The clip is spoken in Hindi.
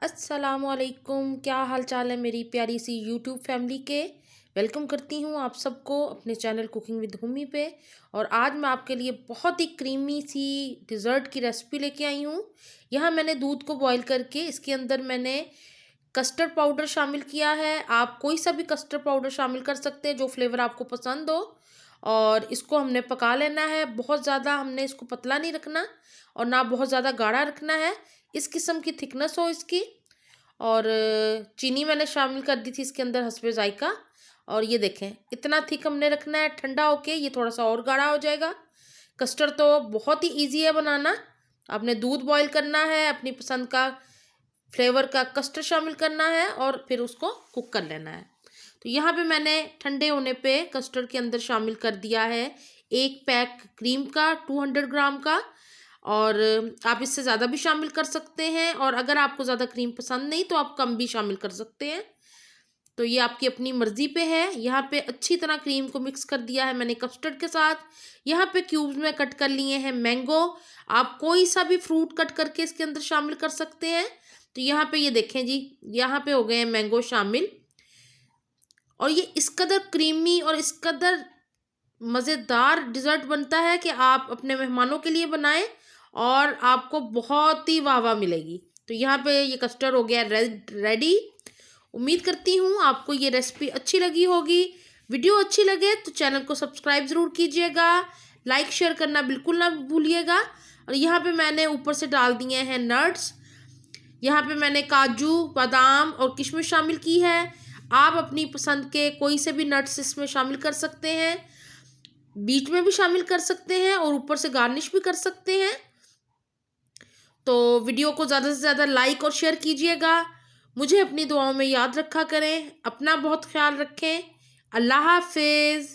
अस्सलामुअलैकुम, क्या हाल चाल है मेरी प्यारी सी यूट्यूब फैमिली के। वेलकम करती हूँ आप सबको अपने चैनल कुकिंग विद हुमी पे। और आज मैं आपके लिए बहुत ही क्रीमी सी डिज़र्ट की रेसिपी लेके आई हूँ। यहाँ मैंने दूध को बॉईल करके इसके अंदर मैंने कस्टर्ड पाउडर शामिल किया है। आप कोई सा भी कस्टर्ड पाउडर शामिल कर सकते हैं जो फ्लेवर आपको पसंद हो। और इसको हमने पका लेना है, बहुत ज़्यादा हमने इसको पतला नहीं रखना और ना बहुत ज़्यादा गाढ़ा रखना है। इस किस्म की थिकनेस हो इसकी। और चीनी मैंने शामिल कर दी थी इसके अंदर हस्बे जायका। और ये देखें इतना थिक हमने रखना है, ठंडा होके ये थोड़ा सा और गाढ़ा हो जाएगा। कस्टर्ड तो बहुत ही इजी है बनाना। आपने दूध बॉईल करना है, अपनी पसंद का फ्लेवर का कस्टर्ड शामिल करना है और फिर उसको कुक कर लेना है। तो यहाँ पे मैंने ठंडे होने पे कस्टर्ड के अंदर शामिल कर दिया है एक पैक क्रीम का 200 ग्राम का। और आप इससे ज़्यादा भी शामिल कर सकते हैं और अगर आपको ज़्यादा क्रीम पसंद नहीं तो आप कम भी शामिल कर सकते हैं। तो ये आपकी अपनी मर्ज़ी पे है। यहाँ पे अच्छी तरह क्रीम को मिक्स कर दिया है मैंने कस्टर्ड के साथ। यहाँ पे क्यूब्स में कट कर लिए हैं मैंगो। आप कोई सा भी फ्रूट कट करके इसके अंदर शामिल कर सकते हैं। तो यहाँ पे ये देखें जी, यहाँ पे हो गए हैं मैंगो शामिल। और ये इस कदर क्रीमी और इस कदर मज़ेदार डिज़र्ट बनता है कि आप अपने मेहमानों के लिए बनाएं और आपको बहुत ही वाह वाह मिलेगी। तो यहाँ पे ये कस्टर्ड हो गया रेडी। उम्मीद करती हूँ आपको ये रेसिपी अच्छी लगी होगी। वीडियो अच्छी लगे तो चैनल को सब्सक्राइब ज़रूर कीजिएगा, लाइक शेयर करना बिल्कुल ना भूलिएगा। और यहाँ पे मैंने ऊपर से डाल दिए हैं नट्स। यहाँ पे मैंने काजू, बादाम और किशमिश शामिल की है। आप अपनी पसंद के कोई से भी नट्स इसमें शामिल कर सकते हैं, बीच में भी शामिल कर सकते हैं और ऊपर से गार्निश भी कर सकते हैं। तो वीडियो को ज़्यादा से ज़्यादा लाइक और शेयर कीजिएगा। मुझे अपनी दुआओं में याद रखा करें। अपना बहुत ख्याल रखें। अल्लाह हाफिज़।